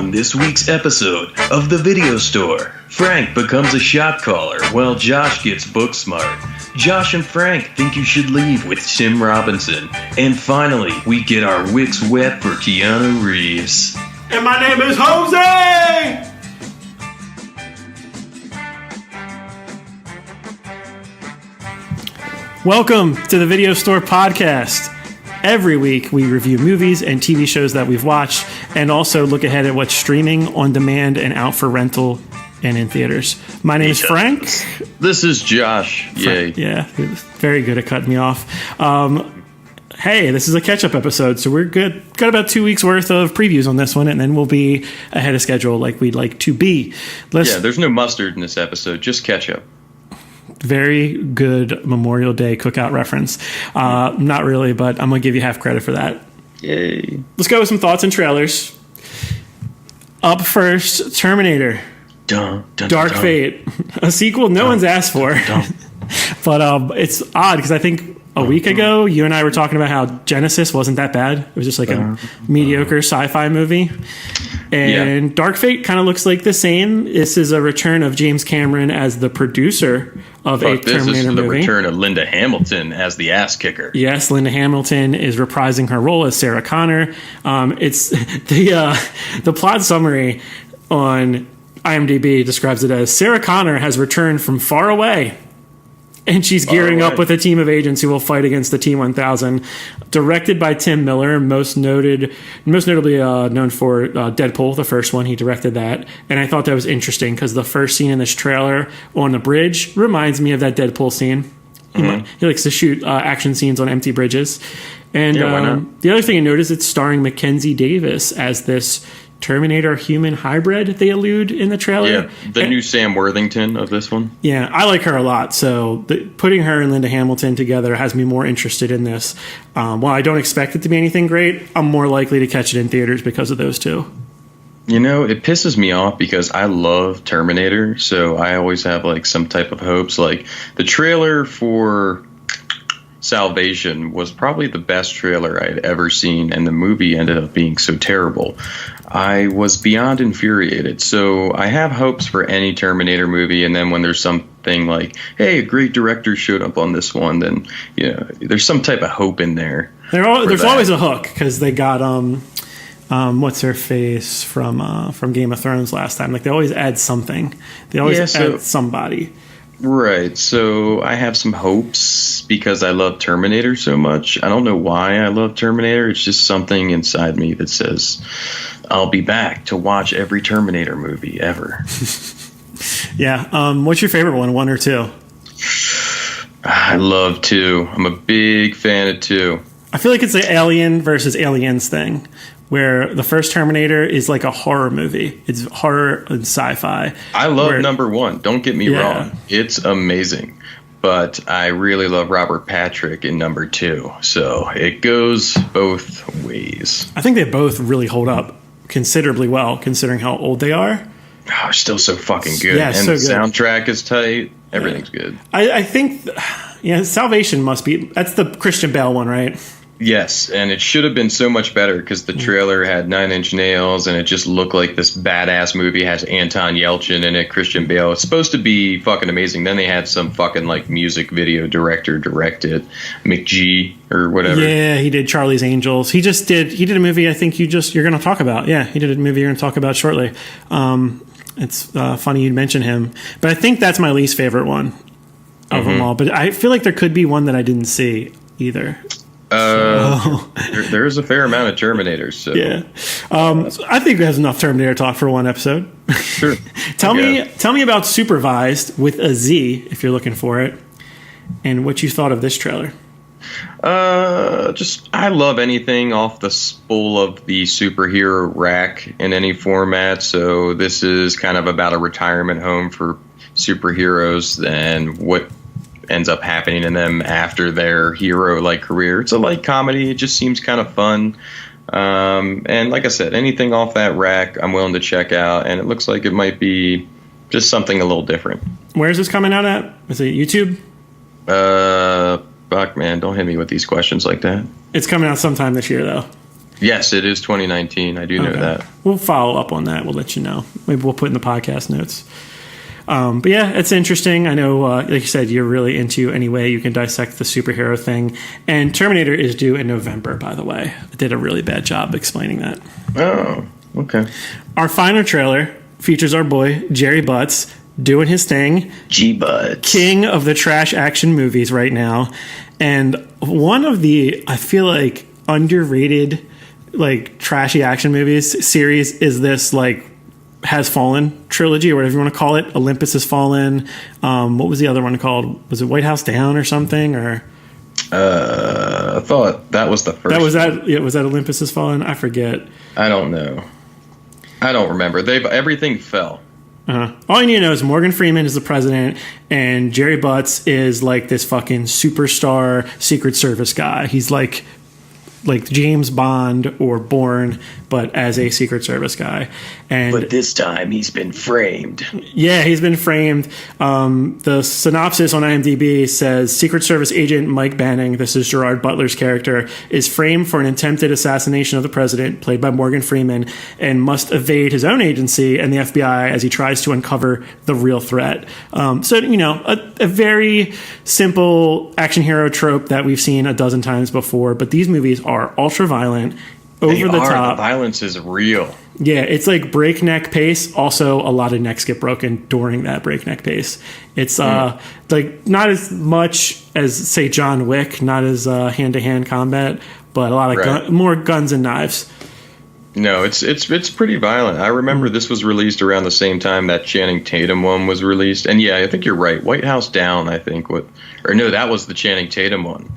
On this week's episode of The Video Store, Frank becomes a shot caller while Josh gets Booksmart. Josh and Frank think you should leave with Tim Robinson. And finally, we get our wicks wet for Keanu Reeves. And my name is Jose! Welcome to the Video Store Podcast. Every week we review movies and TV shows that we've watched and also look ahead at what's streaming, on demand, and out for rental and in theaters. My name is Frank. This is Josh. Yay. Yeah, very good at cutting me off. Hey, this is a catch-up episode, so we're good. Got about 2 weeks worth of previews on this one, and then we'll be ahead of schedule like we'd like to be. There's no mustard in this episode, just ketchup. Very good Memorial Day cookout reference. Not really, but I'm going to give you half credit for that. Yay. Let's go with some thoughts and trailers. Up first, Terminator. Dark Fate. A sequel no one's asked for. But it's odd because I think a week ago, you and I were talking about how Genesis wasn't that bad. It was just like a mediocre sci-fi movie. And Dark Fate kind of looks like the same. This is a return of James Cameron as the producer of a Terminator movie. This is the return of Linda Hamilton as the ass kicker. Yes, Linda Hamilton is reprising her role as Sarah Connor. It's the plot summary on IMDb describes it as Sarah Connor has returned from far away. And she's gearing up with a team of agents who will fight against the T-1000. Directed by Tim Miller, most notably known for Deadpool, the first one. He directed that. And I thought that was interesting because the first scene in this trailer on the bridge reminds me of that Deadpool scene. He likes to shoot action scenes on empty bridges. And the other thing I noticed, it's starring Mackenzie Davis as this Terminator human hybrid they allude in the trailer. Yeah, the new Sam Worthington of this one. Yeah, I like her a lot. So putting her and Linda Hamilton together has me more interested in this. While I don't expect it to be anything great, I'm more likely to catch it in theaters because of those two. You know, it pisses me off because I love Terminator, so I always have like some type of hopes. Like the trailer for Salvation was probably the best trailer I'd ever seen, and the movie ended up being so terrible. I was beyond infuriated. So I have hopes for any Terminator movie, and then when there's something like, hey, a great director showed up on this one, then there's some type of hope in there. There's always a hook because they got what's her face from Game of Thrones last time. Like they always add something. They always add somebody. Right, so I have some hopes because I love Terminator so much. I don't know why I love Terminator. It's just something inside me that says I'll be back to watch every Terminator movie ever. Yeah, what's your favorite one or two? I love 2. I'm a big fan of 2. I feel like it's the Alien versus Aliens thing, where the first Terminator is like a horror movie. It's horror and sci-fi. I love number 1. Don't get me wrong. It's amazing. But I really love Robert Patrick in number 2. So it goes both ways. I think they both really hold up considerably well, considering how old they are. Oh, still so fucking good. Yeah, and so the soundtrack is tight. Everything's good. I think, Salvation must be... That's the Christian Bale one, right? Yes, and it should have been so much better because the trailer had 9 Inch Nails and it just looked like this badass movie. It has Anton Yelchin in it, Christian Bale. It's supposed to be fucking amazing. Then they had some fucking like music video director direct it, McGee or whatever. Yeah, he did Charlie's Angels. He did a movie I think you're going to talk about. Yeah, he did a movie you're going to talk about shortly. It's funny you'd mention him. But I think that's my least favorite one of them all. But I feel like there could be one that I didn't see either. There's a fair amount of Terminators. So. Yeah, I think there's enough Terminator talk for one episode. Sure. Tell me about Supervised with a Z if you're looking for it, and what you thought of this trailer. I love anything off the spool of the superhero rack in any format. So this is kind of about a retirement home for superheroes and what ends up happening in them after their hero-like career. It's a light comedy. It just seems kind of fun. And like I said, anything off that rack, I'm willing to check out. And it looks like it might be just something a little different. Where is this coming out at? Is it YouTube? Fuck, man, don't hit me with these questions like that. It's coming out sometime this year, though. Yes, it is 2019. I do know that. We'll follow up on that. We'll let you know. Maybe we'll put in the podcast notes. But yeah, it's interesting. I know, like you said, you're really into any way you can dissect the superhero thing. And Terminator is due in November, by the way. I did a really bad job explaining that. Oh, okay. Our final trailer features our boy, Jerry Butts, doing his thing. G-Butts. King of the trash action movies right now. And one of the, I feel like, underrated, like, trashy action movies series is this, like, Has Fallen trilogy, or whatever you want to call it. Olympus Has Fallen. What was the other one called? Was it White House Down or something? Or I thought that was the first. Was that Olympus Has Fallen? I forget. I don't know. I don't remember. Everything fell. All you need to know is Morgan Freeman is the president, and Jerry Butts is like this fucking superstar Secret Service guy. He's like James Bond or Bourne, but as a Secret Service guy. But this time he's been framed. Yeah, he's been framed. The synopsis on IMDb says Secret Service agent Mike Banning, this is Gerard Butler's character, is framed for an attempted assassination of the president, played by Morgan Freeman, and must evade his own agency and the FBI as he tries to uncover the real threat. So, a very simple action hero trope that we've seen a dozen times before, but these movies are ultra violent, over the top. The violence is real. Yeah, it's like breakneck pace. Also, a lot of necks get broken during that breakneck pace. It's like not as much as, say, John Wick, not as hand-to-hand combat, but a lot of more guns and knives. No, it's pretty violent. I remember this was released around the same time that Channing Tatum one was released. And yeah, I think you're right. White House Down, I think. That was the Channing Tatum one.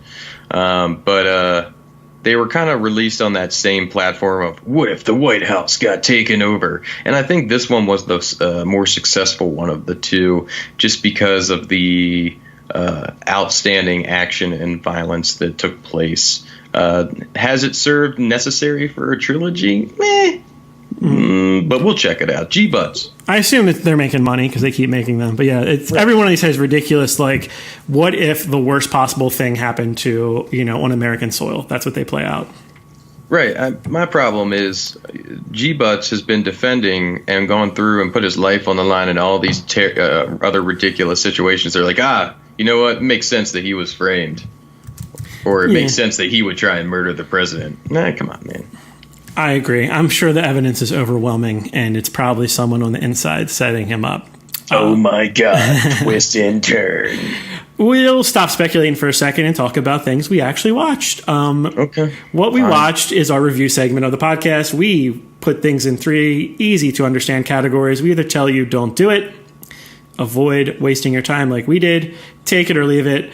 But they were kind of released on that same platform of what if the White House got taken over? And I think this one was the more successful one of the two, just because of the outstanding action and violence that took place. Has it served necessary for a trilogy? But we'll check it out. G-Butts. I assume that they're making money because they keep making them. But yeah, every one of these is ridiculous. Like, what if the worst possible thing happened to, on American soil? That's what they play out. Right. My problem is G-Butts has been defending and gone through and put his life on the line in all these other ridiculous situations. They're like, you know what? It makes sense that he was framed. Or it makes sense that he would try and murder the president. Nah, come on, man. I agree. I'm sure the evidence is overwhelming, and it's probably someone on the inside setting him up. Oh my God, twist and turn. We'll stop speculating for a second and talk about things we actually watched. Okay. What we watched is our review segment of the podcast. We put things in 3 easy-to-understand categories. We either tell you don't do it, avoid wasting your time like we did, take it or leave it,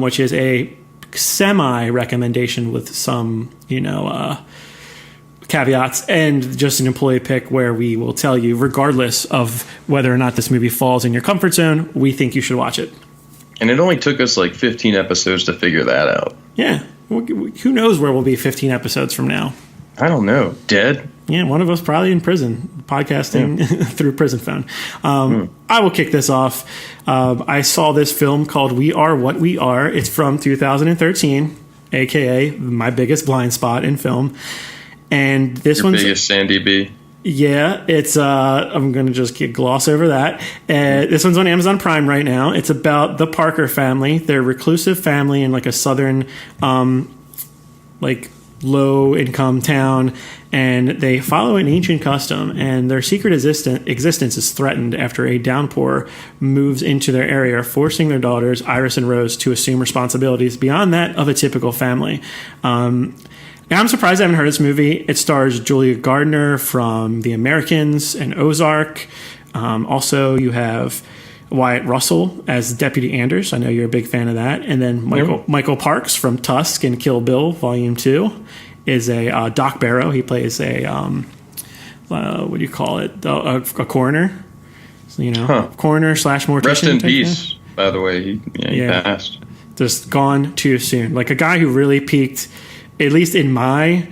which is a semi-recommendation with some, caveats, and just an employee pick where we will tell you, regardless of whether or not this movie falls in your comfort zone, we think you should watch it. And it only took us like 15 episodes to figure that out. Yeah. Who knows where we'll be 15 episodes from now? I don't know. Dead? Yeah, one of us probably in prison, podcasting through prison phone. I will kick this off. I saw this film called We Are What We Are. It's from 2013, a.k.a. my biggest blind spot in film. And this one's biggest Sandy B. Yeah, it's I'm gonna just gloss over that. This one's on Amazon Prime right now. It's about the Parker family. They're a reclusive family in like a southern, like low income town, and they follow an ancient custom. And their secret existence is threatened after a downpour moves into their area, forcing their daughters Iris and Rose to assume responsibilities beyond that of a typical family. Now, I'm surprised I haven't heard of this movie. It stars Julia Gardner from The Americans and Ozark. Also, you have Wyatt Russell as Deputy Anders. I know you're a big fan of that. And then Michael Parks from Tusk and Kill Bill Volume 2 is a Doc Barrow. He plays a, what do you call it? A coroner. Coroner / mortician. Rest in peace, by the way. He passed. Just gone too soon. Like a guy who really peaked, at least in my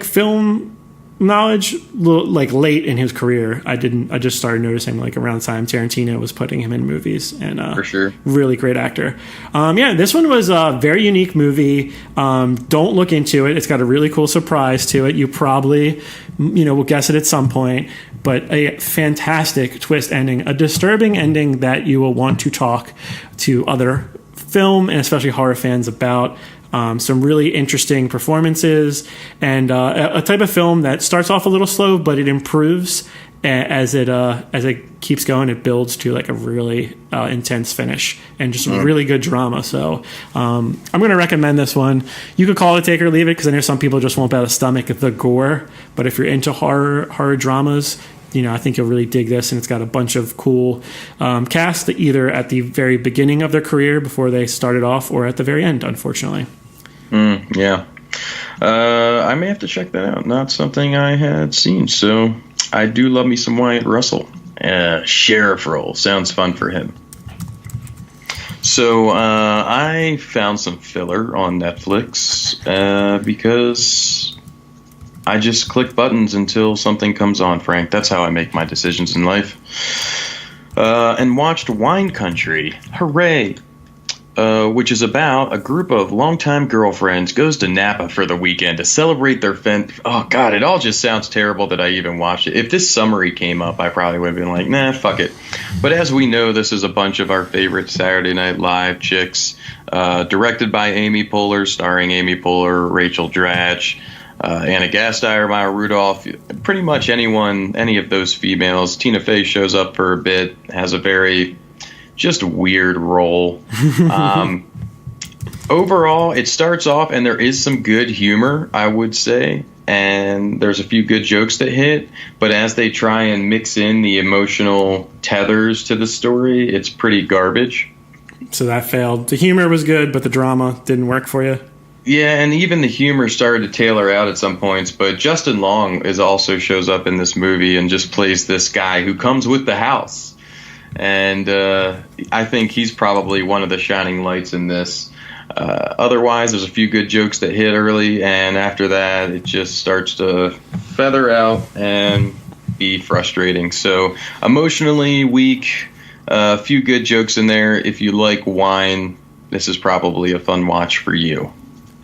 film knowledge, like late in his career. I just started noticing like around the time Tarantino was putting him in movies, and for sure, really great actor. This one was a very unique movie. Don't look into it. It's got a really cool surprise to it. You probably, will guess it at some point, but a fantastic twist ending, a disturbing ending that you will want to talk to other film and especially horror fans about. Some really interesting performances, and a type of film that starts off a little slow, but it improves as it keeps going. It builds to like a really intense finish and just really good drama. So I'm going to recommend this one. You could call it take or leave it, because I know some people just won't be able to stomach the gore. But if you're into horror dramas, I think you'll really dig this, and it's got a bunch of cool cast, either at the very beginning of their career before they started off, or at the very end, unfortunately. Yeah. I may have to check that out. Not something I had seen. So I do love me some Wyatt Russell. Sheriff role. Sounds fun for him. So I found some filler on Netflix because I just click buttons until something comes on, Frank. That's how I make my decisions in life. And watched Wine Country. Hooray! Which is about a group of longtime girlfriends goes to Napa for the weekend to celebrate their oh God, it all just sounds terrible that I even watched it. If this summary came up, I probably would have been like, nah, fuck it. But as we know, this is a bunch of our favorite Saturday Night Live chicks, directed by Amy Poehler, starring Amy Poehler, Rachel Dratch, Anna Gasteyer, Maya Rudolph, pretty much any of those females. Tina Fey shows up for a bit, has a very just weird role. Overall, it starts off, and there is some good humor, I would say, and there's a few good jokes that hit, but as they try and mix in the emotional tethers to the story, it's pretty garbage. So that failed. The humor was good, but the drama didn't work for you? Yeah, and even the humor started to tailor out at some points, but Justin Long also shows up in this movie and just plays this guy who comes with the house. And I think he's probably one of the shining lights in this. Otherwise, there's a few good jokes that hit early, and after that, it just starts to feather out and be frustrating. So emotionally weak, a few good jokes in there. If you like wine, this is probably a fun watch for you.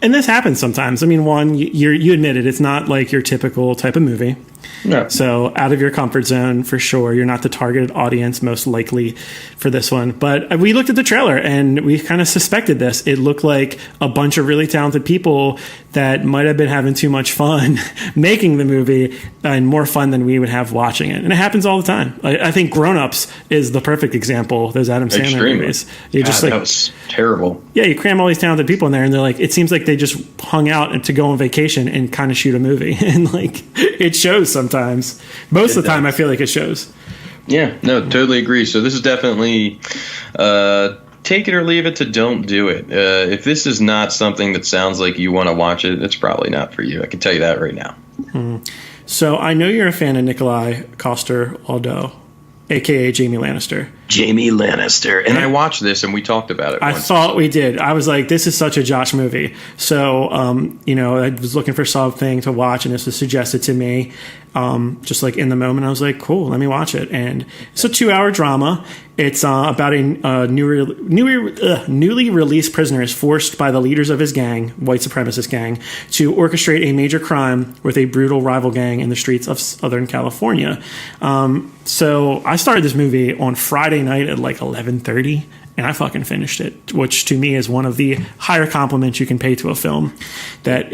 And this happens sometimes. I mean, one, you admit it. It's not like your typical type of movie. No. So out of your comfort zone for sure. You're not the targeted audience most likely for this one. But we looked at the trailer and we kind of suspected this. It looked like a bunch of really talented people that might have been having too much fun making the movie, and more fun than we would have watching it. And it happens all the time. I think Grown Ups is the perfect example. Those Adam Sandler movies. That was terrible. Yeah, you cram all these talented people in there, and they're like, it seems like they just hung out to go on vacation and kind of shoot a movie. And like, it shows sometimes. Most of the time, I feel like it shows. Yeah, no, totally agree. So this is definitely take it or leave it to don't do it. If this is not something that sounds like you want to watch it, it's probably not for you. I can tell you that right now. So I know you're a fan of Nikolai Coster-Waldau, a.k.a. Jamie Lannister. Jamie Lannister. And I watched this, and we talked about it once. I thought we did. I was like, this is such a Josh movie. So, I was looking for something to watch, and this was suggested to me. Just like in the moment, I was like, cool, let me watch it. And it's a 2-hour drama. It's about a newly released prisoner is forced by the leaders of his gang, white supremacist gang, to orchestrate a major crime with a brutal rival gang in the streets of Southern California. So I started this movie on Friday night at like 11:30, and I fucking finished it, which to me is one of the higher compliments you can pay to a film. That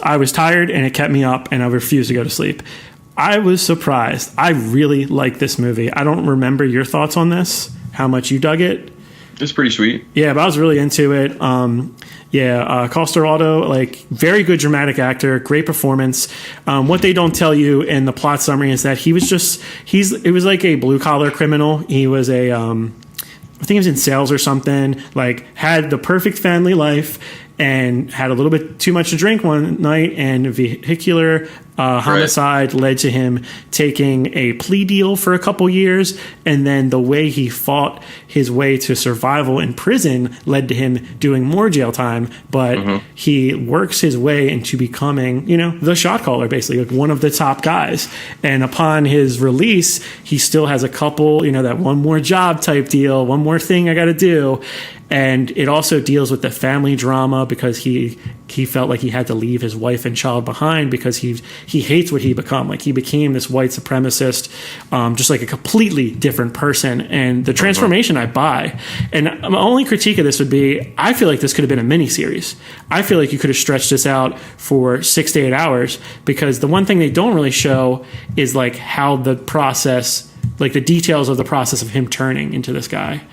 I was tired and it kept me up, and I refused to go to sleep. I was surprised. I really like this movie. I don't remember your thoughts on this, how much you dug it. It's pretty sweet. Yeah, but I was really into it. Coster-Waldau, like, very good dramatic actor, great performance. What they don't tell you in the plot summary is that it was like a blue-collar criminal. He was I think he was in sales or something, like, had the perfect family life, and had a little bit too much to drink one night, and vehicular homicide led to him taking a plea deal for a couple years, and then the way he fought his way to survival in prison led to him doing more jail time, but he works his way into becoming, the shot caller, basically, like one of the top guys. And upon his release, he still has a couple, that one more job type deal, one more thing I got to do. And it also deals with the family drama because he felt like he had to leave his wife and child behind because he hates what he become. Like, he became this white supremacist, just like a completely different person. And the transformation I buy. And my only critique of this would be, I feel like this could have been a miniseries. I feel like you could have stretched this out for 6 to 8 hours, because the one thing they don't really show is like how the process, like the details of the process of him turning into this guy.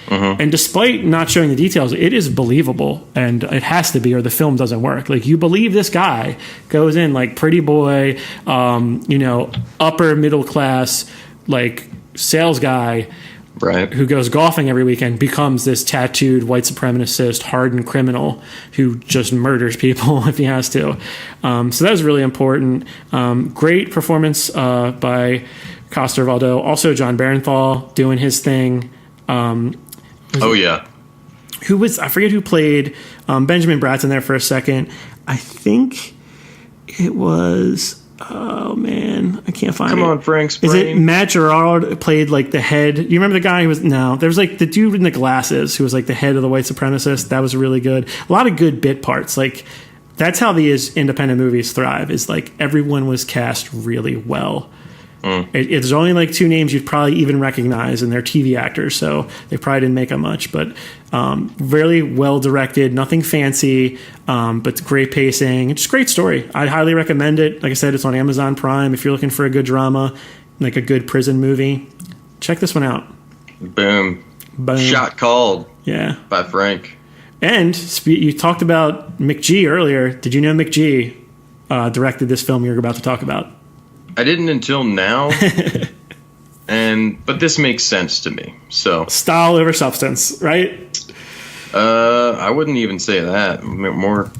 And despite not showing the details, it is believable, and it has to be, or the film doesn't work. Like, you believe this guy goes in like pretty boy, upper middle class, like sales guy, right, who goes golfing every weekend, becomes this tattooed white supremacist, hardened criminal who just murders people if he has to. So that was really important. Great performance by Coster Valdau. Also, John Barenthal doing his thing. Who was, I forget who played Benjamin Bratt's in there for a second. I think it was, oh man, I can't find it. Come on, Frank's brain. Is it Matt Gerard played like the head? You remember the guy who was, no, there was like the dude in the glasses who was like the head of the white supremacist. That was really good. A lot of good bit parts. Like, that's how these independent movies thrive, is like everyone was cast really well. There's only like 2 names you'd probably even recognize, and they're TV actors, so they probably didn't make them much. But really well directed, nothing fancy, but great pacing. It's just a great story. I'd highly recommend it. Like I said, it's on Amazon Prime. If you're looking for a good drama, like a good prison movie, check this one out. Boom. Boom. Shot called. Yeah. By Frank. And you talked about McG earlier. Did you know McG directed this film you're about to talk about? I didn't until now, but this makes sense to me. So style over substance, right? I wouldn't even say that. More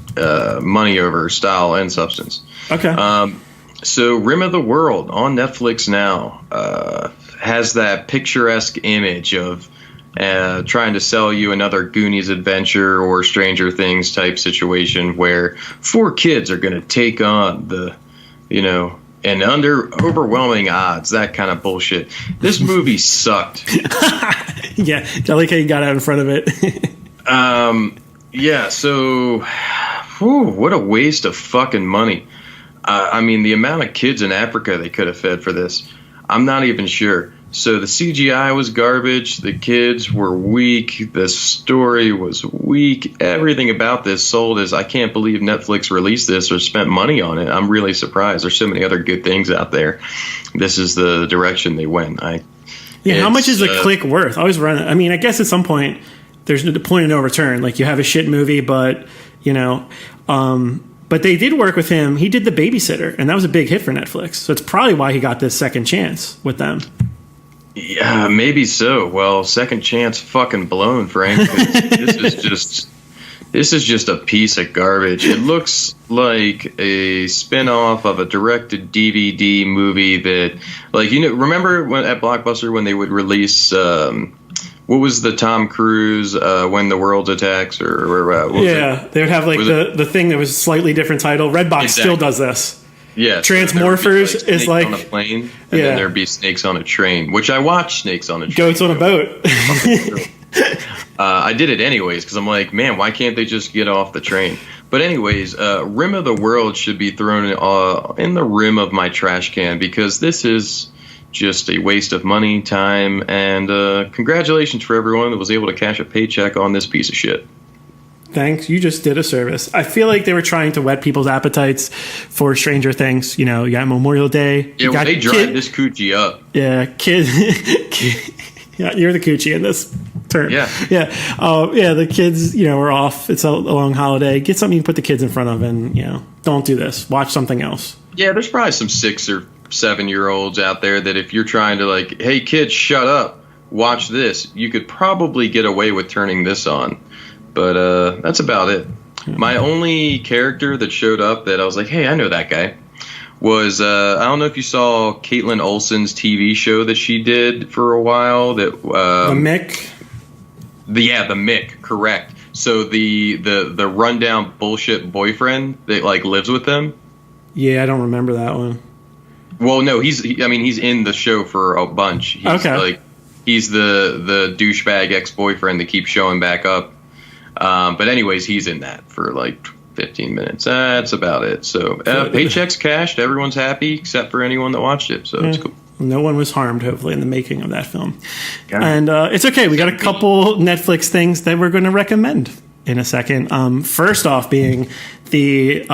money over style and substance. Okay. So Rim of the World on Netflix now has that picturesque image of trying to sell you another Goonies adventure or Stranger Things type situation where 4 kids are going to take on the, and under overwhelming odds, that kind of bullshit. This movie sucked. Yeah, I like how you got out in front of it. Yeah, so what a waste of fucking money. I mean, the amount of kids in Africa they could have fed for this, I'm not even sure. So the CGI was garbage. The kids were weak. The story was weak. Everything about this sold as, I can't believe Netflix released this or spent money on it. I'm really surprised. There's so many other good things out there. This is the direction they went. How much is a click worth? I always run. I mean, I guess at some point there's the point of no return. Like, you have a shit movie, but but they did work with him. He did The Babysitter, and that was a big hit for Netflix. So it's probably why he got this second chance with them. Yeah, maybe so. Well, second chance fucking blown, Frank. This is just a piece of garbage. It looks like a spin-off of a directed DVD movie that, like, remember when at Blockbuster when they would release what was the Tom Cruise When the World Attacks or they would have like the thing that was slightly different title. Redbox still does this. Yeah, Transmorphers so is like on a plane, and then there'd be snakes on a train, which I watched Snakes on a Train. Goats on a boat. I did it anyways because I'm like, man, why can't they just get off the train? But anyways, Rim of the World should be thrown in the rim of my trash can because this is just a waste of money, time, and congratulations for everyone that was able to cash a paycheck on this piece of shit. Thanks. You just did a service. I feel like they were trying to whet people's appetites for Stranger Things. You got Memorial Day. Yeah, they dried this coochie up. Yeah, kid. Yeah, you're the coochie in this term. Yeah. Yeah. The kids, are off. It's a long holiday. Get something you can put the kids in front of and, don't do this. Watch something else. Yeah, there's probably some 6 or 7-year-olds out there that if you're trying to like, hey, kids, shut up, watch this, you could probably get away with turning this on. But that's about it. My only character that showed up that I was like, hey, I know that guy, was I don't know if you saw Caitlin Olsen's TV show that she did for a while. That The Mick. The Mick, correct. So the rundown bullshit boyfriend that like lives with them. Yeah, I don't remember that one. Well, no, he's in the show for a bunch. He's he's the douchebag ex-boyfriend that keeps showing back up. But anyways, he's in that for like 15 minutes. That's about it. So paychecks cashed. Everyone's happy except for anyone that watched it. So it's cool. No one was harmed, hopefully, in the making of that film. And it's okay. We got a couple Netflix things that we're going to recommend in a second. First off being the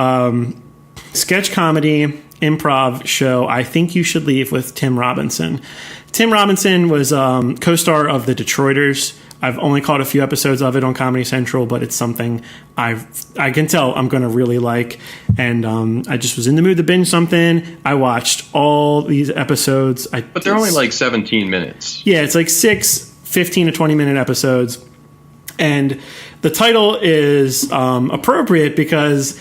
sketch comedy improv show I Think You Should Leave with Tim Robinson. Tim Robinson was co-star of The Detroiters. I've only caught a few episodes of it on Comedy Central, but it's something I can tell I'm going to really like. And I just was in the mood to binge something. I watched all these episodes. But they're only like 17 minutes. Yeah, it's like 15 to 20-minute episodes. And the title is appropriate because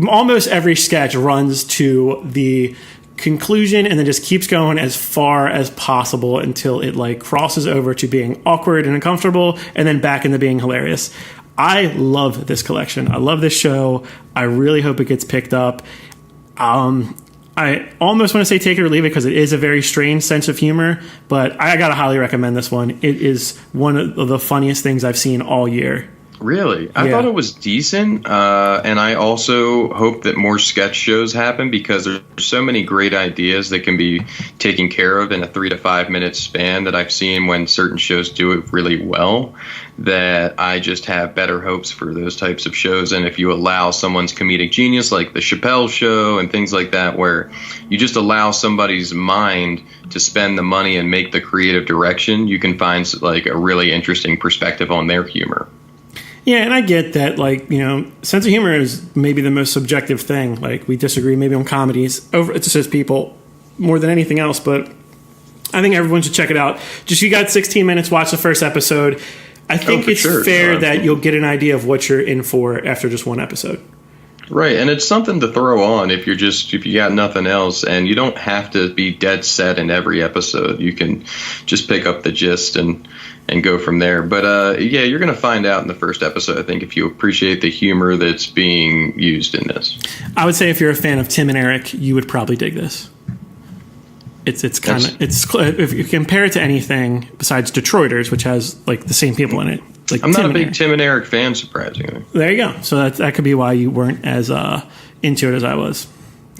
almost every sketch runs to the conclusion and then just keeps going as far as possible until it like crosses over to being awkward and uncomfortable and then back into being hilarious. I love this collection. I love this show. I really hope it gets picked up. I almost want to say take it or leave it because it is a very strange sense of humor, but I gotta highly recommend this one. It is one of the funniest things I've seen all year. Really? I thought it was decent, and I also hope that more sketch shows happen because there's so many great ideas that can be taken care of in a 3 to 5 minute span that I've seen when certain shows do it really well, that I just have better hopes for those types of shows. And if you allow someone's comedic genius, like the Chappelle Show and things like that, where you just allow somebody's mind to spend the money and make the creative direction, you can find like a really interesting perspective on their humor. Yeah, and I get that, like, you know, sense of humor is maybe the most subjective thing. Like, we disagree maybe on comedies it just as people more than anything else, but I think everyone should check it out. Just, you got 16 minutes, watch the first episode. I think it's fair that you'll get an idea of what you're in for after just one episode. Right, and it's something to throw on if you got nothing else, and you don't have to be dead set in every episode. You can just pick up the gist and go from there. But yeah, you're going to find out in the first episode, I think, if you appreciate the humor that's being used in this. I would say if you're a fan of Tim and Eric, you would probably dig this. It's kind of if you compare it to anything besides Detroiters, which has like the same people in it. Like I'm not a big Tim and Eric fan, surprisingly. There you go. So that could be why you weren't as into it as I was.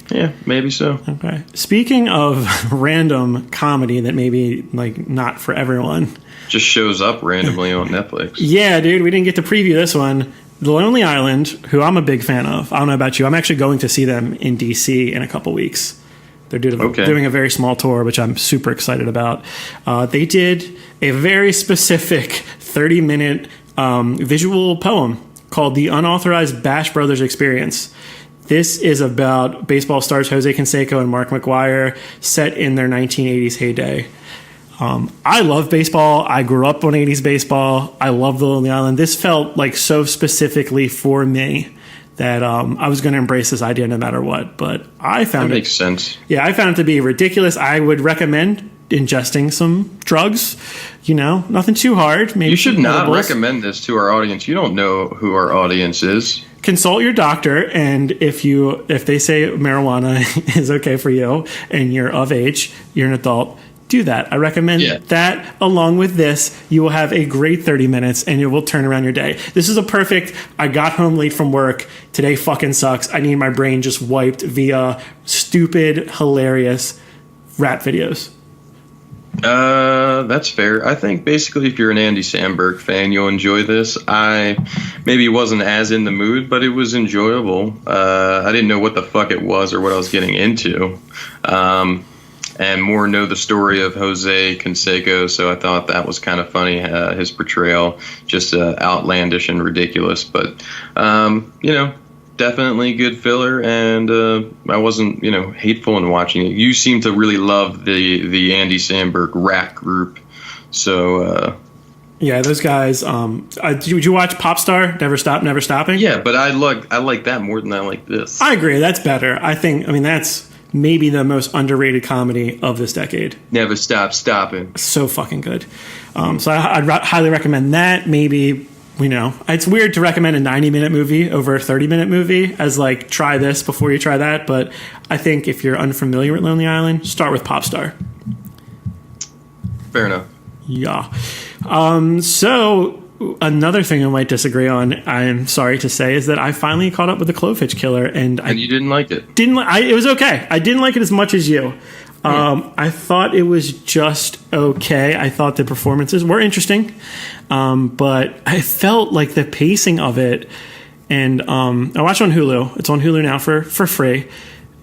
Yeah, maybe so. Okay. Speaking of random comedy that maybe like not for everyone, just shows up randomly on Netflix. Yeah, dude, we didn't get to preview this one. The Lonely Island, who I'm a big fan of. I don't know about you. I'm actually going to see them in DC in a couple weeks. They're doing a very small tour, which I'm super excited about. They did a very specific 30-minute visual poem called The Unauthorized Bash Brothers Experience. This is about baseball stars Jose Canseco and Mark McGwire set in their 1980s heyday. I love baseball. I grew up on 80s baseball. I love The Lonely Island. This felt like so specifically for me that I was going to embrace this idea no matter what. But I found that makes sense. Yeah, I found it to be ridiculous. I would recommend ingesting some drugs. You know, nothing too hard. Maybe you should not recommend this to our audience. You don't know who our audience is. Consult your doctor, and if they say marijuana is okay for you and you're of age, you're an adult, do that. I recommend that along with this. You will have a great 30 minutes and it will turn around your day. This is a perfect, I got home late from work, today fucking sucks, I need my brain just wiped via stupid, hilarious rap videos. That's fair. I think basically if you're an Andy Samberg fan, you'll enjoy this. I maybe wasn't as in the mood, but it was enjoyable. I didn't know what the fuck it was or what I was getting into. And more know the story of Jose Canseco, so I thought that was kind of funny, his portrayal, just outlandish and ridiculous. But, you know, definitely good filler, and I wasn't, you know, hateful in watching it. You seem to really love the Andy Samberg rap group, so Yeah, those guys. Did you watch Popstar? Never Stop, Never Stopping? Yeah, but I like that more than I like this. I agree. That's better. I mean, that's maybe the most underrated comedy of this decade. Never Stop Stopping. So fucking good. So I'd highly recommend that. Maybe, it's weird to recommend a 90-minute movie over a 30-minute movie as like, try this before you try that. But I think if you're unfamiliar with Lonely Island, start with Popstar. Fair enough. Yeah. So another thing I might disagree on, I'm sorry to say, is that I finally caught up with the Clovehitch Killer, and you didn't like it? It was okay. I didn't like it as much as you. I thought it was just okay. I thought the performances were interesting, but I felt like the pacing of it. And I watched it on Hulu. It's on Hulu now for free.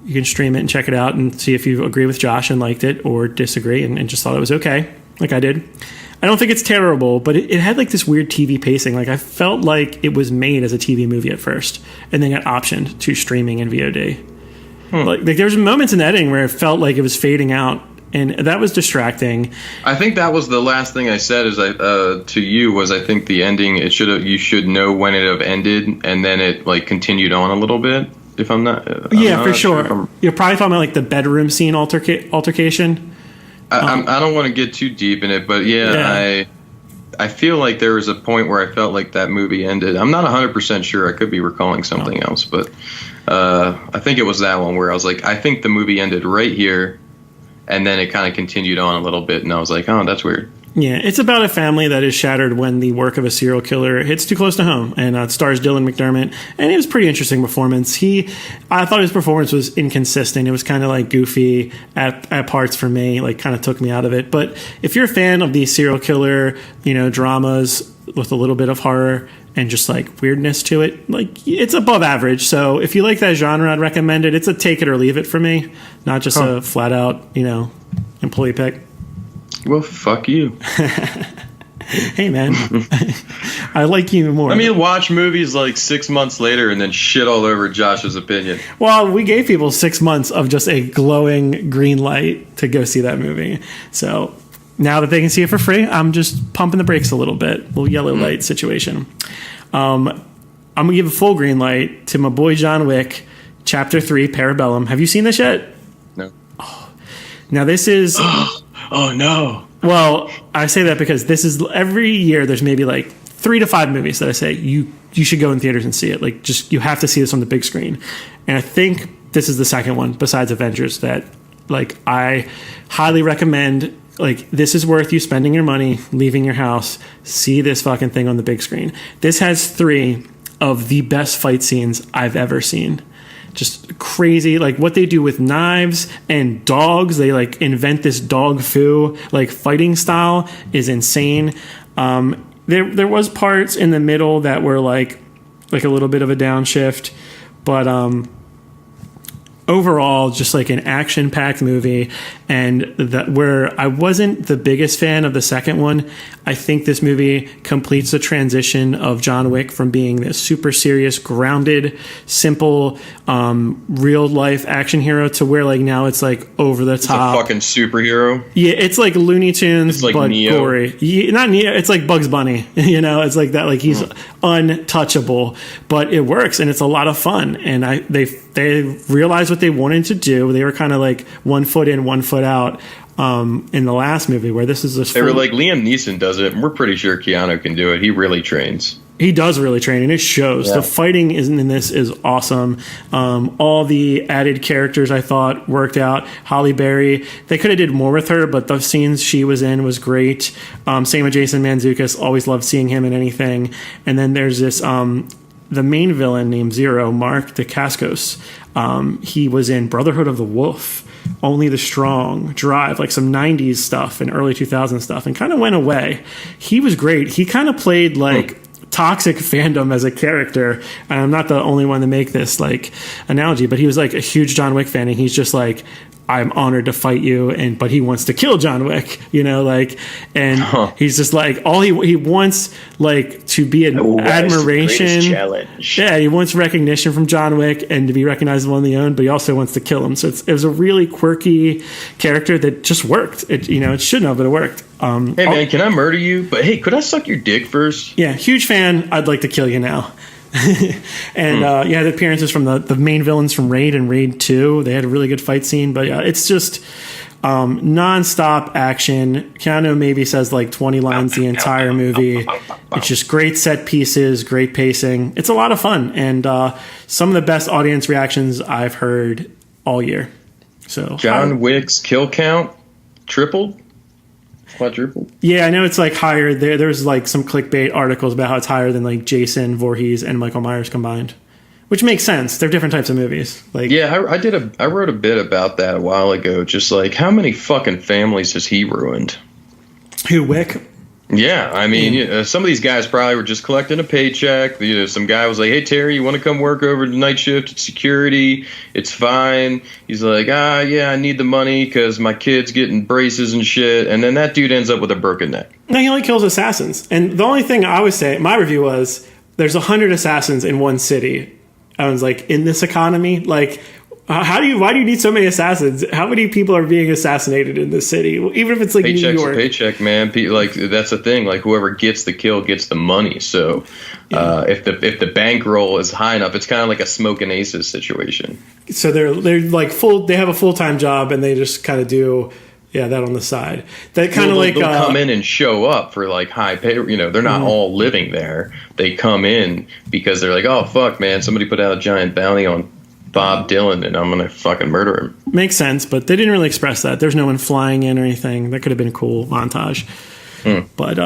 You can stream it and check it out and see if you agree with Josh and liked it, or disagree and just thought it was okay, like I did. I don't think it's terrible, but it had like this weird TV pacing. Like I felt like it was made as a TV movie at first and then got optioned to streaming and VOD. Like there was moments in editing where it felt like it was fading out, and that was distracting. I think that was the last thing I said to you was I think the ending, you should know when it have ended, and then it like continued on a little bit. If I'm not, for sure. You're probably talking about like the bedroom scene altercation. I don't want to get too deep in it, but I feel like there was a point where I felt like that movie ended. I'm not 100% sure. I could be recalling something else, but I think it was that one where I was like, I think the movie ended right here, and then it kind of continued on a little bit, and I was like, oh, that's weird. Yeah, it's about a family that is shattered when the work of a serial killer hits too close to home, and it stars Dylan McDermott, and it was a pretty interesting performance. I thought his performance was inconsistent. It was kind of like goofy at parts for me, like kind of took me out of it. But if you're a fan of these serial killer, dramas with a little bit of horror and just like weirdness to it, like it's above average. So if you like that genre, I'd recommend it. It's a take it or leave it for me, not just a flat out, employee pick. Well, fuck you. Hey, man. I like you more. I mean, watch movies like 6 months later and then shit all over Josh's opinion. Well, we gave people 6 months of just a glowing green light to go see that movie. So now that they can see it for free, I'm just pumping the brakes a little bit. A little yellow light situation. I'm going to give a full green light to my boy John Wick, Chapter 3, Parabellum. Have you seen this yet? No. Oh. Now, this is... Oh, no. Well, I say that because this is every year there's maybe like 3 to 5 movies that I say you should go in theaters and see it. Like, just you have to see this on the big screen. And I think this is the second one besides Avengers that like I highly recommend. Like, this is worth you spending your money, leaving your house, see this fucking thing on the big screen. This has 3 of the best fight scenes I've ever seen. Just crazy, like what they do with knives and dogs. They like invent this dog fu like fighting style is insane. There was parts in the middle that were like a little bit of a downshift, but overall just like an action-packed movie. And that where I wasn't the biggest fan of the second one, I think this movie completes the transition of John Wick from being this super serious, grounded, simple, real life action hero to where like now it's like over the top. It's a fucking superhero. Yeah, it's like Looney Tunes, it's like but Neo. gory. Yeah, not Neo. It's like Bugs Bunny. It's like that. Like he's untouchable, but it works and it's a lot of fun. And they realized what they wanted to do. They were kind of like 1 foot in, 1 foot out in the last movie, where this is this. They were like, Liam Neeson does it, and we're pretty sure Keanu can do it. He really trains. He does really train, and it shows. Yeah. The fighting in this is awesome. All the added characters I thought worked out. Halle Berry, they could have did more with her, but the scenes she was in was great. Same with Jason Mantzoukas. Always loved seeing him in anything. And then there's this the main villain named Zero, Mark Dacascos. He was in Brotherhood of the Wolf, Only the Strong, Drive, like some 90s stuff and early 2000s stuff, and kind of went away. He was great. He kind of played like toxic fandom as a character, and I'm not the only one to make this like analogy, but he was like a huge John Wick fan, and he's just like I'm honored to fight you, but he wants to kill John Wick, he's just like, all he wants, like, to be an admiration. Challenge. Yeah, he wants recognition from John Wick and to be recognizable on the own, but he also wants to kill him. So it was a really quirky character that just worked. It shouldn't have, but it worked. Hey man, can I murder you? But hey, could I suck your dick first? Yeah, huge fan. I'd like to kill you now. And the appearances from the main villains from Raid and Raid 2. They had a really good fight scene, but it's just non-stop action. Keanu maybe says like 20 lines the entire movie. It's just great set pieces, great pacing. It's a lot of fun, and some of the best audience reactions I've heard all year. So John Wick's kill count tripled? Quadruple? Yeah, I know it's like higher. There's like some clickbait articles about how it's higher than like Jason Voorhees and Michael Myers combined, which makes sense. They're different types of movies. Like, yeah, I wrote a bit about that a while ago. Just like, how many fucking families has he ruined? Who, Wick? Yeah, I mean, some of these guys probably were just collecting a paycheck. Some guy was like, "Hey Terry, you want to come work over the night shift at security? It's fine." He's like, yeah, I need the money because my kid's getting braces and shit." And then that dude ends up with a broken neck. No, he only kills assassins. And the only thing I would say, my review was, there's 100 assassins in one city. I was like, in this economy, like, why do you need so many assassins? How many people are being assassinated in this city? Even if it's like Paycheck's New York. A paycheck, man. Like, that's the thing. Like, whoever gets the kill gets the money. So if the bankroll is high enough, it's kind of like a Smoke and Aces situation. So they're like they have a full-time job and they just kind of do that on the side. That kind of like they'll come in and show up for like high pay. They're not all living there. They come in because they're like, oh fuck, man, somebody put out a giant bounty on Bob Dylan and I'm gonna fucking murder him. Makes sense, but they didn't really express that. There's no one flying in or anything. That could have been a cool montage. But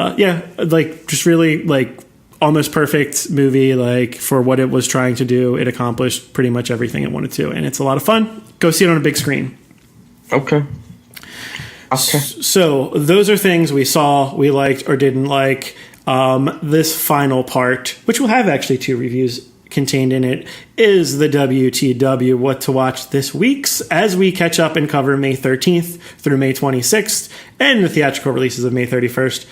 like, just really like almost perfect movie. Like, for what it was trying to do, it accomplished pretty much everything it wanted to, and it's a lot of fun. Go see it on a big screen. Okay. So those are things we saw, we liked or didn't like. This final part, which will have actually 2 reviews contained in it, is the WTW What to Watch this week's, as we catch up and cover May 13th through May 26th and the theatrical releases of May 31st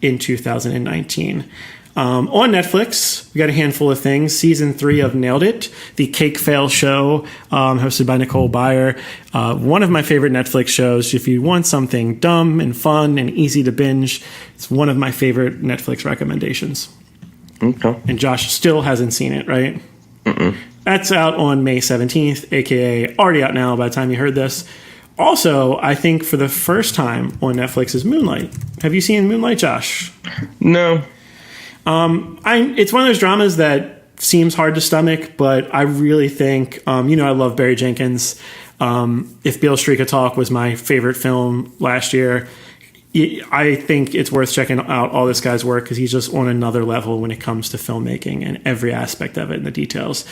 in 2019. On Netflix, we got a handful of things. Season 3 of Nailed It, the Cake Fail show, hosted by Nicole Byer. One of my favorite Netflix shows. If you want something dumb and fun and easy to binge, it's one of my favorite Netflix recommendations. Okay. And Josh still hasn't seen it, right? Mm-mm. That's out on May 17th, a.k.a. already out now by the time you heard this. Also, I think for the first time on Netflix is Moonlight. Have you seen Moonlight, Josh? No. It's one of those dramas that seems hard to stomach, but I really think, I love Barry Jenkins. If Beale Street Could Talk was my favorite film last year, I think it's worth checking out all this guy's work because he's just on another level when it comes to filmmaking and every aspect of it and the details.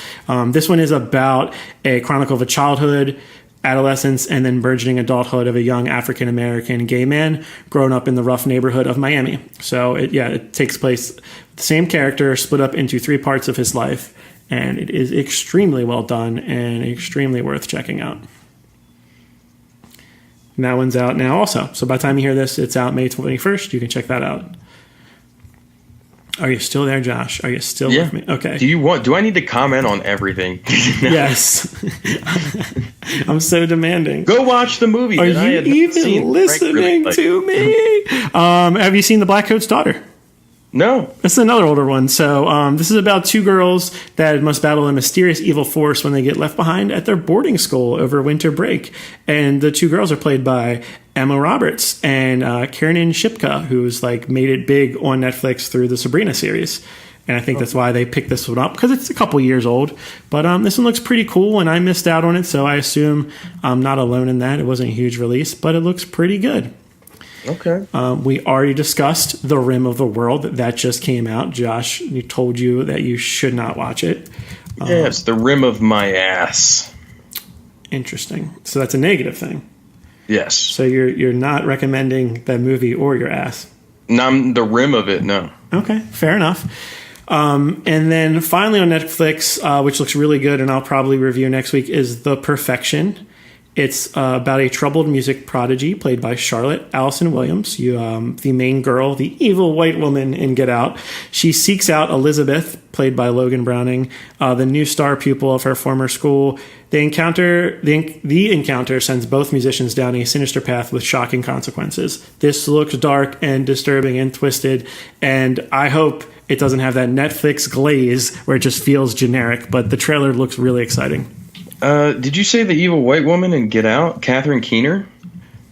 This one is about a chronicle of a childhood, adolescence, and then burgeoning adulthood of a young African-American gay man growing up in the rough neighborhood of Miami. So it takes place, the same character split up into 3 parts of his life, and it is extremely well done and extremely worth checking out. And that one's out now also. So by the time you hear this, it's out May 21st. You can check that out. Are you still there, Josh? Are you still with me? Okay. Do I need to comment on everything? Yes. I'm so demanding. Go watch the movie. Are you even listening to me? Have you seen The Blackcoat's Daughter? No. It's another older one. So this is about 2 girls that must battle a mysterious evil force when they get left behind at their boarding school over winter break. And the 2 girls are played by Emma Roberts and Karen Shipka, who's like made it big on Netflix through the Sabrina series. And I think that's why they picked this one up, because it's a couple years old. But this one looks pretty cool, and I missed out on it, so I assume I'm not alone in that. It wasn't a huge release, but it looks pretty good. Okay. We already discussed The Rim of the World. That just came out. Josh, he told you that you should not watch it. Yes, The Rim of My Ass. Interesting. So that's a negative thing. Yes. So you're not recommending that movie or your ass? No, the rim of it, no. Okay, fair enough. And then finally on Netflix, which looks really good and I'll probably review next week, is The Perfection. It's about a troubled music prodigy played by Charlotte Allison Williams, the main girl, the evil white woman in Get Out. She seeks out Elizabeth, played by Logan Browning, the new star pupil of her former school. The encounter sends both musicians down a sinister path with shocking consequences. This looks dark and disturbing and twisted, and I hope it doesn't have that Netflix glaze where it just feels generic, but the trailer looks really exciting. Did you say the evil white woman in Get Out, Catherine Keener?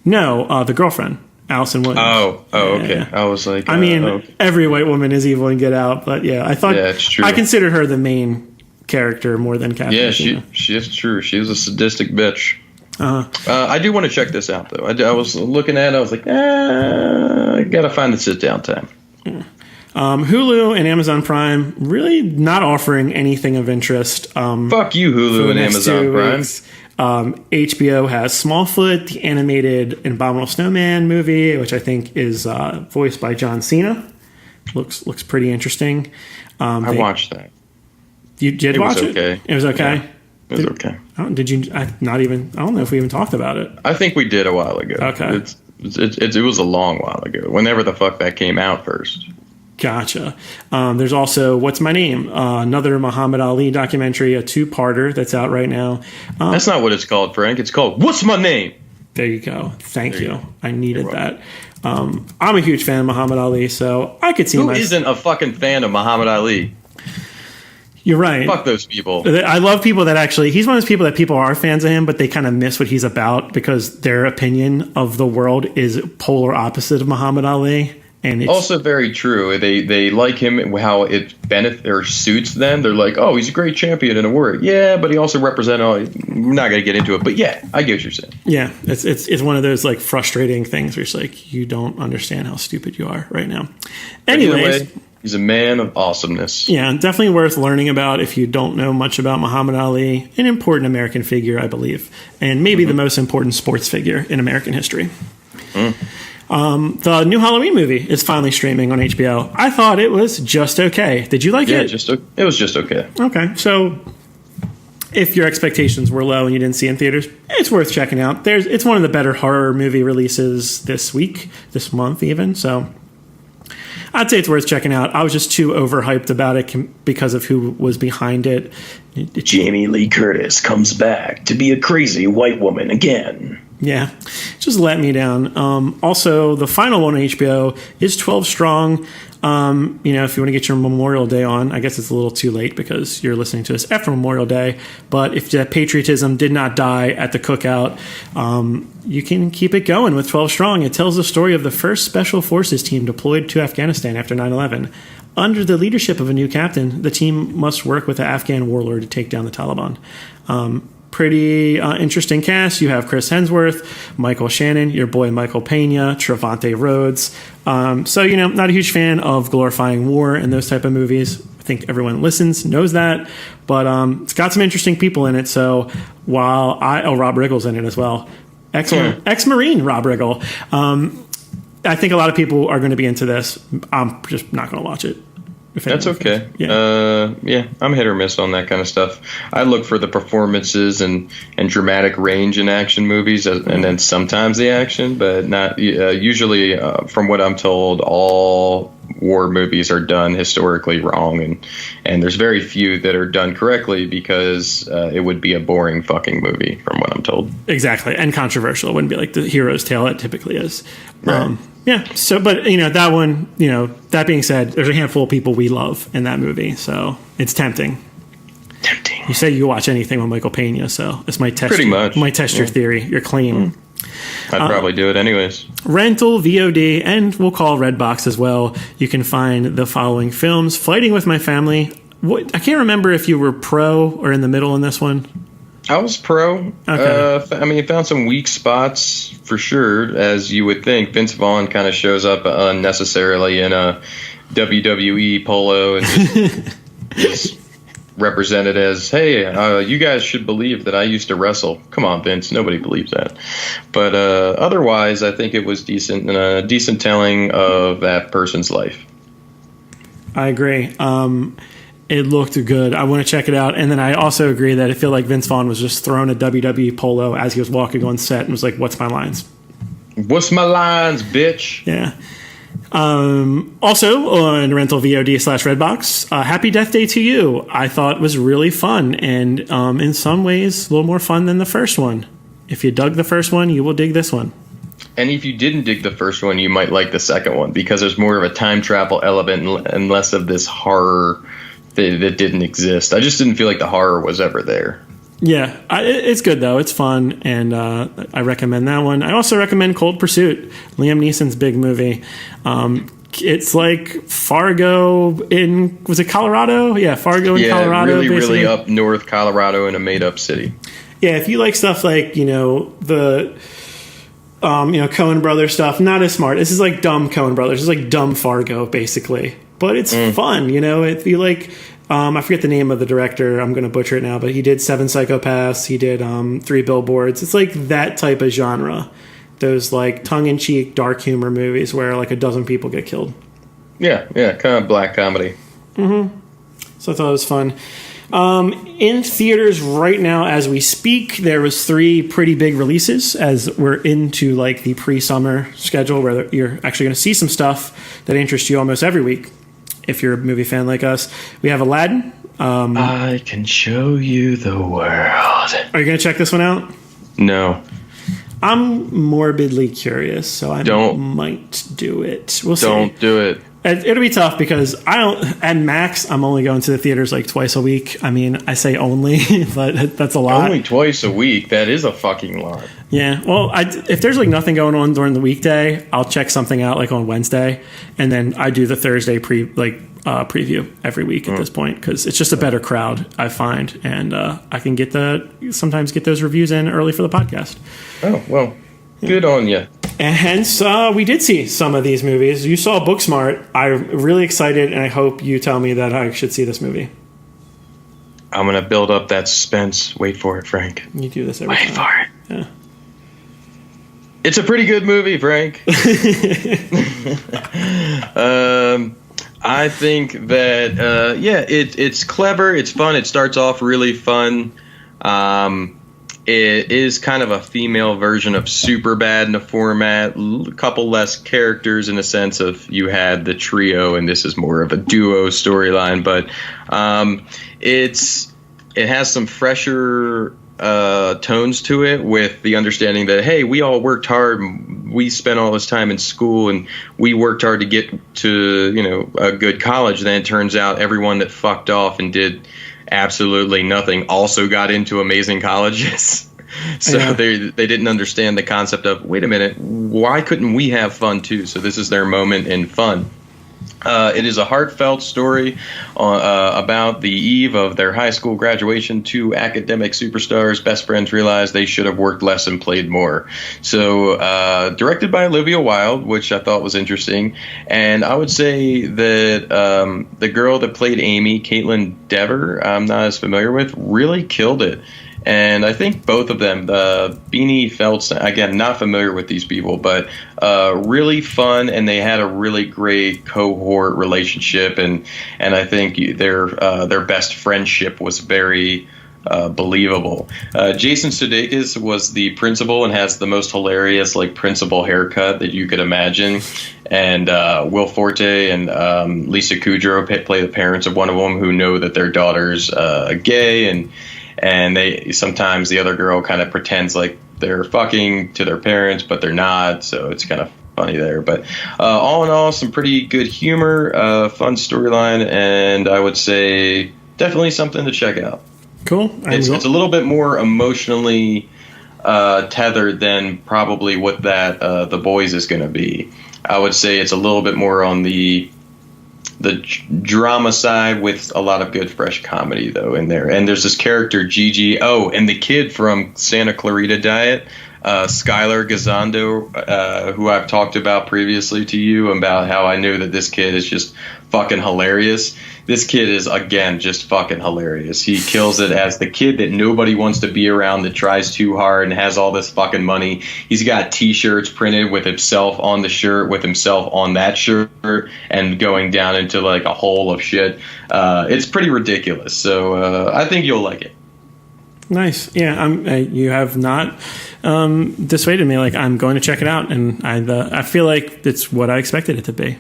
No, the girlfriend, Allison Williams. Okay. Yeah. I was like, every white woman is evil in Get Out, but yeah, I thought it's true. I considered her the main character more than Catherine. Yeah, Keener. she is true. She was a sadistic bitch. I do want to check this out though. I was looking at it. I was like, I gotta find the sit down time. Yeah. Hulu and Amazon Prime really not offering anything of interest. Fuck you, Hulu and Amazon Prime. HBO has Smallfoot, the animated Abominable Snowman movie, which I think is voiced by John Cena. Looks pretty interesting. I watched that. You did watch it? Okay. It was okay. Yeah, it was okay. Did you? I don't know if we even talked about it. I think we did a while ago. Okay. It was a long while ago. Whenever the fuck that came out first. Gotcha. There's also What's My Name? Another Muhammad Ali documentary, a two-parter that's out right now. That's not what it's called, Frank. It's called What's My Name? There you go. Thank you. I needed that. I'm a huge fan of Muhammad Ali, so I could see Who isn't a fucking fan of Muhammad Ali? You're right. Fuck those people. I love people that actually, he's one of those people that people are fans of him, but they kind of miss what he's about because their opinion of the world is polar opposite of Muhammad Ali. And it's also very true. They like him, how it benefits or suits them. They're like, oh, he's a great champion in a word. Yeah, but he also represents. We're not going to get into it, but yeah, I get what you're saying. Yeah, it's one of those like frustrating things where it's like you don't understand how stupid you are right now. Anyways, he's a man of awesomeness. Yeah, definitely worth learning about if you don't know much about Muhammad Ali, an important American figure, I believe, and maybe the most important sports figure in American history. The new Halloween movie is finally streaming on HBO. I thought it was just okay. Did you like it? It was just okay. Okay, so if your expectations were low and you didn't see it in theaters, it's worth checking out. It's one of the better horror movie releases this month even, so I'd say it's worth checking out. I was just too overhyped about it because of who was behind it. Jamie Lee Curtis comes back to be a crazy white woman again. Yeah, just let me down. Also, the final one on HBO is 12 Strong. If you want to get your Memorial Day on, I guess it's a little too late because you're listening to this after Memorial Day. But if that patriotism did not die at the cookout, you can keep it going with 12 Strong. It tells the story of the first Special Forces team deployed to Afghanistan after 9/11. Under the leadership of a new captain, the team must work with the Afghan warlord to take down the Taliban. Pretty interesting cast. You have Chris Hemsworth, Michael Shannon, your boy Michael Pena, Trevante Rhodes. Not a huge fan of glorifying war and those type of movies. I think everyone that listens knows that. But it's got some interesting people in it. So while Rob Riggle's in it as well. Ex-Marine Rob Riggle. I think a lot of people are going to be into this. I'm just not going to watch it. That's okay. Yeah. I'm hit or miss on that kind of stuff. I look for the performances and dramatic range in action movies, and then sometimes the action, but not usually. From what I'm told, all war movies are done historically wrong, and there's very few that are done correctly because it would be a boring fucking movie, from what I'm told. Exactly, and controversial. It wouldn't be like the hero's tale it typically is. Right. Yeah. So, but that one, that being said, there's a handful of people we love in that movie, so it's tempting. You say you watch anything with Michael Pena, so this might test. Pretty much. Might test your theory, your claim. I'd probably do it anyways. Rental, VOD, and we'll call Redbox as well. You can find the following films: Fighting with My Family. I can't remember if you were pro or in the middle in this one. I was pro. Okay. Found some weak spots for sure, as you would think. Vince Vaughn kind of shows up unnecessarily in a WWE polo and just represented as, hey, you guys should believe that I used to wrestle. Come on, Vince. Nobody believes that. But otherwise, I think it was decent telling of that person's life. I agree. It looked good. I want to check it out. And then I also agree that I feel like Vince Vaughn was just throwing a WWE polo as he was walking on set and was like, "What's my lines? What's my lines, bitch?" Yeah. Also on rental VOD/Redbox, Happy Death Day to You. I thought was really fun and in some ways a little more fun than the first one. If you dug the first one, you will dig this one. And if you didn't dig the first one, you might like the second one because there's more of a time travel element and less of this horror that didn't exist. I just didn't feel like the horror was ever there. Yeah, it's good though. It's fun, and I recommend that one. I also recommend Cold Pursuit, Liam Neeson's big movie. It's like Fargo was it Colorado? Yeah, Fargo in Colorado. Really, basically. really up north Colorado in a made-up city. Yeah, if you like stuff like the Coen Brothers stuff, not as smart. This is like dumb Coen Brothers. It's like dumb Fargo, basically. But it's fun, If you like, I forget the name of the director. I'm going to butcher it now, but he did Seven Psychopaths. He did 3 Billboards. It's like that type of genre. Those like tongue-in-cheek, dark humor movies where like a dozen people get killed. Yeah, kind of black comedy. Mm-hmm. So I thought it was fun. In theaters right now as we speak, there was 3 pretty big releases as we're into like the pre-summer schedule where you're actually going to see some stuff that interests you almost every week. If you're a movie fan like us, we have Aladdin. I can show you the world. Are you going to check this one out? No. I'm morbidly curious, so I might do it. We'll see. Don't do it. It'll be tough because I don't. At max, I'm only going to the theaters like twice a week. I mean, I say only, but that's a lot. Only twice a week. That is a fucking lot. Yeah. Well, if there's like nothing going on during the weekday, I'll check something out like on Wednesday, and then I do the Thursday preview every week at this point because it's just a better crowd I find, and I can sometimes get those reviews in early for the podcast. Oh well, good on you. And hence, we did see some of these movies. You saw Booksmart. I'm really excited, and I hope you tell me that I should see this movie. I'm going to build up that suspense. Wait for it, Frank. You do this every time. Wait for it. Yeah. It's a pretty good movie, Frank. I think that, it's clever. It's fun. It starts off really fun. It is kind of a female version of Superbad in the format. A couple less characters in the sense of you had the trio, and this is more of a duo storyline. But it has some fresher tones to it, with the understanding that, hey, we all worked hard. We spent all this time in school, and we worked hard to get to a good college. Then it turns out everyone that fucked off and did absolutely nothing also got into amazing colleges. So yeah. they didn't understand the concept of, wait a minute, why couldn't we have fun too? So this is their moment in fun. It is a heartfelt story about the eve of their high school graduation. 2 academic superstars, best friends, realize they should have worked less and played more. So directed by Olivia Wilde, which I thought was interesting. And I would say that the girl that played Amy, Caitlin Dever, I'm not as familiar with, really killed it. And I think both of them, Beanie Feldstein, again, not familiar with these people, but really fun, and they had a really great cohort relationship, and I think their best friendship was very believable. Jason Sudeikis was the principal and has the most hilarious principal haircut that you could imagine. And Will Forte and Lisa Kudrow play the parents of one of them who know that their daughter's gay, and they sometimes the other girl kind of pretends like they're fucking to their parents, but they're not. So it's kind of funny there. But all in all, some pretty good humor, fun storyline, and I would say definitely something to check out. Cool. It's a little bit more emotionally tethered than probably what that The Boys is going to be. I would say it's a little bit more on the drama side with a lot of good fresh comedy though in there. And there's this character Gigi, and the kid from Santa Clarita Diet, Skylar Gazondo, who I've talked about previously to you about how I knew that this kid is just fucking hilarious. This kid is, again, just fucking hilarious. He kills it as the kid that nobody wants to be around, that tries too hard and has all this fucking money. He's got T-shirts printed with himself on the shirt, with himself on that shirt, and going down into like a hole of shit. It's pretty ridiculous. So I think you'll like it. Nice. Yeah, you have not dissuaded me. Like, I'm going to check it out, and I feel like it's what I expected it to be,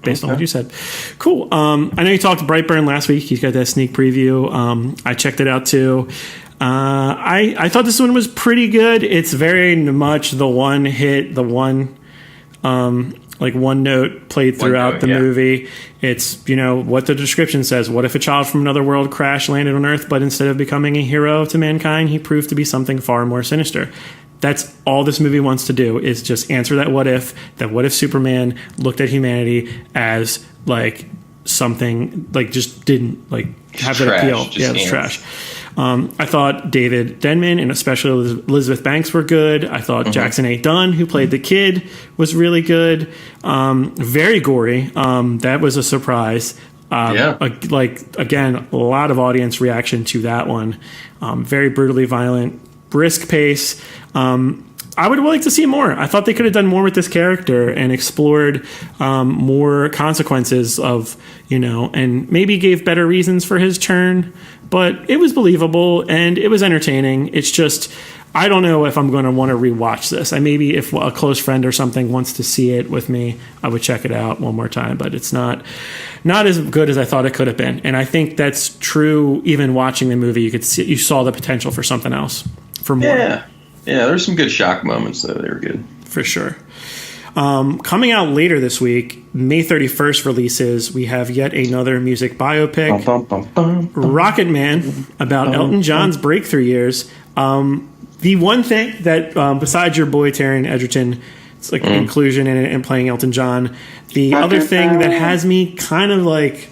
based on what you said. Cool. I know you talked to Brightburn last week. He's got that sneak preview. I checked it out too. I thought this one was pretty good. It's very much the one hit, the one like one note played throughout the movie. It's, what the description says. What if a child from another world crash landed on Earth, but instead of becoming a hero to mankind, he proved to be something far more sinister? That's all this movie wants to do, is just answer that what if Superman looked at humanity as like something, like just didn't like have that appeal. Yeah, it was trash. I thought David Denman and especially Elizabeth Banks were good. I thought Jackson A. Dunn, who played the kid, was really good. Very gory. That was a surprise. Again, a lot of audience reaction to that one. Very brutally violent, brisk pace. I would like to see more. I thought they could have done more with this character and explored more consequences of, and maybe gave better reasons for his turn. But it was believable and it was entertaining. It's just, I don't know if I'm going to want to rewatch this. Maybe if a close friend or something wants to see it with me, I would check it out one more time. But it's not as good as I thought it could have been. And I think that's true. Even watching the movie, you saw the potential for something else, for more. Yeah, there's some good shock moments though. They were good for sure. Coming out later this week, May 31st releases, we have yet another music biopic, Rocketman, about Elton John's breakthrough years. The one thing that, besides your boy Taron Egerton, it's like inclusion in it and playing Elton John, the other thing that has me kind of like,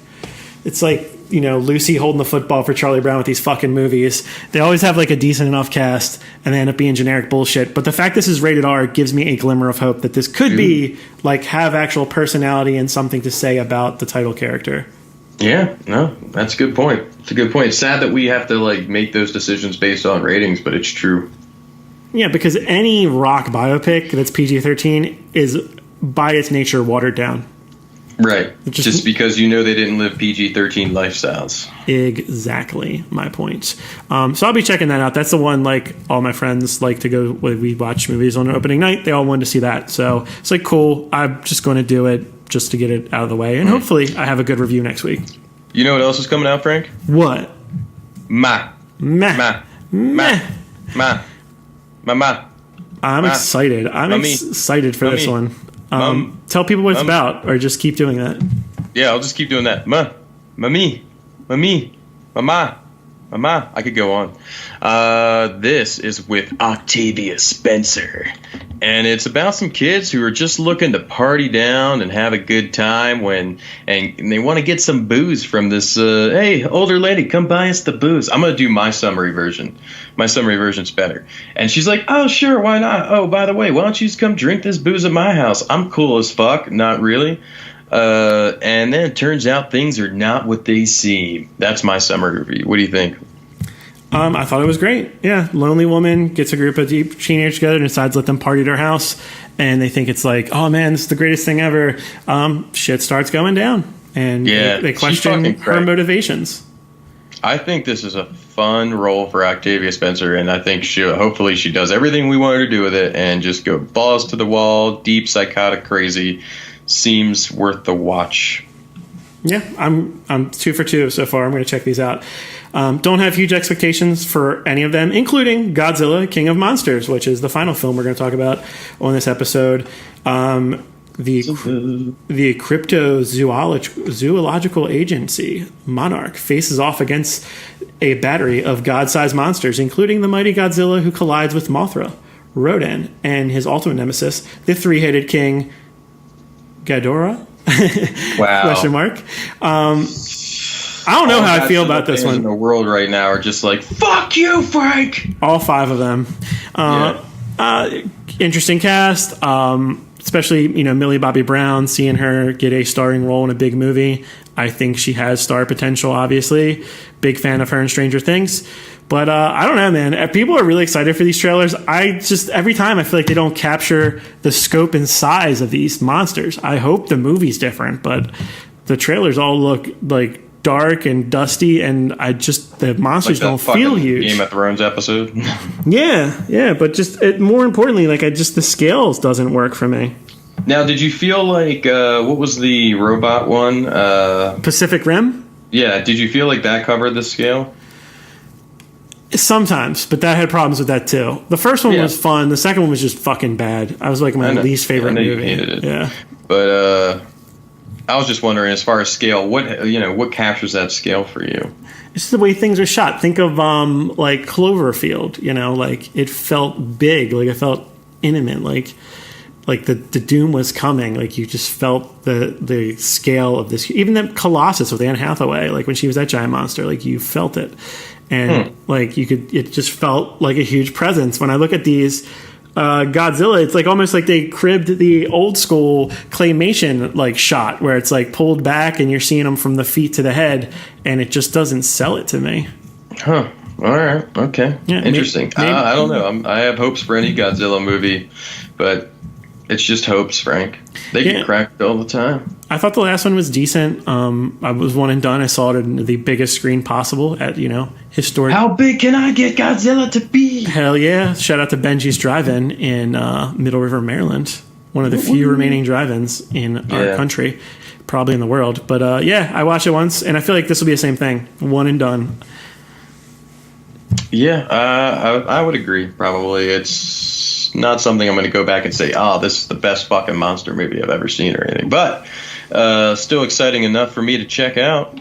it's like, Lucy holding the football for Charlie Brown with these fucking movies. They always have like a decent enough cast and they end up being generic bullshit. But the fact this is rated R gives me a glimmer of hope that this could be like have actual personality and something to say about the title character. Yeah, no, that's a good point. It's a good point. It's sad that we have to like make those decisions based on ratings, but it's true. Yeah, because any rock biopic that's PG-13 is by its nature watered down. Right. Just because they didn't live PG-13 lifestyles. Exactly my point. So I'll be checking that out. That's the one, like, all my friends like to go when we watch movies on opening night. They all wanted to see that. So it's like, cool. I'm just going to do it just to get it out of the way. And hopefully I have a good review next week. You know what else is coming out, Frank? What? I'm excited. I'm excited for this one. Tell people what it's about, or just keep doing that. Yeah, I'll just keep doing that. Mama. I could go on. This is with Octavia Spencer. And it's about some kids who are just looking to party down and have a good time and they want to get some booze from this, hey, older lady, come buy us the booze. I'm going to do my summary version. My summary version's better. And she's like, oh, sure, why not? Oh, by the way, why don't you just come drink this booze at my house? I'm cool as fuck. Not really. And then it turns out things are not what they seem. That's my summary review. What do you think? I thought it was great. Yeah, lonely woman gets a group of teenagers together and decides to let them party at her house. And they think it's like, oh, man, this is the greatest thing ever. Shit starts going down. And they question her motivations. I think this is a fun role for Octavia Spencer, and I think hopefully she does everything we want her to do with it and just go balls to the wall, deep, psychotic, crazy. Seems worth the watch. Yeah, I'm 2 for 2 so far. I'm going to check these out. Don't have huge expectations for any of them, including Godzilla, King of Monsters, which is the final film we're going to talk about on this episode. The cryptozoological agency, Monarch, faces off against a battery of god-sized monsters, including the mighty Godzilla who collides with Mothra, Rodan, and his ultimate nemesis, the three-headed king, Ghidorah? Wow. Question mark. I don't know how I feel about this one. In the world right now are just like, fuck you, Frank! All 5 of them. Interesting cast. Especially, Millie Bobby Brown, seeing her get a starring role in a big movie. I think she has star potential, obviously. Big fan of her in Stranger Things. But I don't know, man. People are really excited for these trailers. Every time I feel like they don't capture the scope and size of these monsters. I hope the movie's different, but the trailers all look like dark and dusty, and the monsters don't feel huge. Game of Thrones episode. yeah, but more importantly, the scales doesn't work for me. Now, did you feel like what was the robot one? Pacific Rim? Yeah, did you feel like that covered the scale? Sometimes, but that had problems with that too. The first one was fun. The second one was just fucking bad. I was like my least favorite movie. You hated it. Yeah, but I was just wondering, as far as scale, what captures that scale for you? It's the way things are shot. Think of like Cloverfield. It felt big. Like it felt intimate. Like the doom was coming. Like you just felt the scale of this. Even that Colossus with Anne Hathaway. Like when she was that giant monster. Like you felt it. And it just felt like a huge presence. When I look at these Godzilla, it's like almost like they cribbed the old school claymation like shot where it's like pulled back and you're seeing them from the feet to the head, and it just doesn't sell it to me. Huh. All right. Okay. Yeah, interesting. Maybe. I don't know. I have hopes for any Godzilla movie, but it's just hopes, Frank. They get cracked all the time. I thought the last one was decent. I was one and done. I saw it in the biggest screen possible at, historic. How big can I get Godzilla to be? Hell yeah. Shout out to Benji's Drive-In in Middle River, Maryland. One of the few remaining drive-ins in our country, probably in the world. But I watched it once, and I feel like this will be the same thing. One and done. Yeah, I would agree, probably. It's not something I'm going to go back and say, this is the best fucking monster movie I've ever seen or anything. But still exciting enough for me to check out.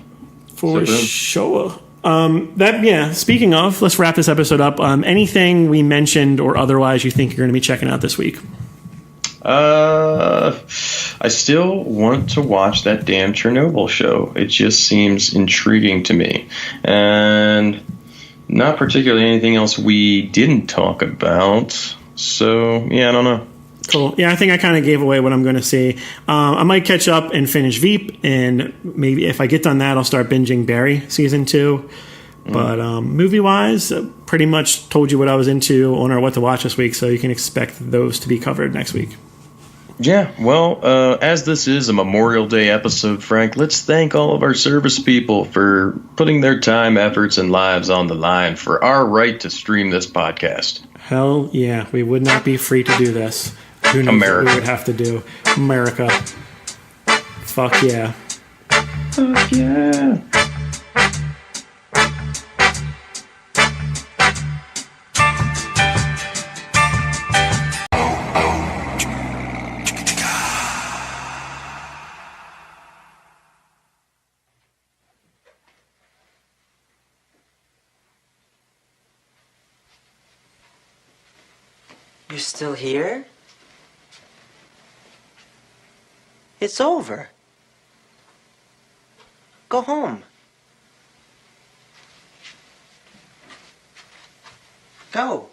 For sure. Speaking of, let's wrap this episode up. Anything we mentioned or otherwise you think you're going to be checking out this week? I still want to watch that damn Chernobyl show. It just seems intriguing to me. And not particularly anything else we didn't talk about. So, I don't know. Cool. Yeah, I think I kind of gave away what I'm going to see. I might catch up and finish Veep, and maybe if I get done that, I'll start binging Barry Season 2. But movie-wise, pretty much told you what I was into on our What to Watch this week, so you can expect those to be covered next week. Yeah, well, as this is a Memorial Day episode, Frank, let's thank all of our service people for putting their time, efforts, and lives on the line for our right to stream this podcast. Hell yeah, we would not be free to do this. Who knows what we would have to do? America. Fuck yeah. Fuck yeah. You're still here? It's over. Go home. Go.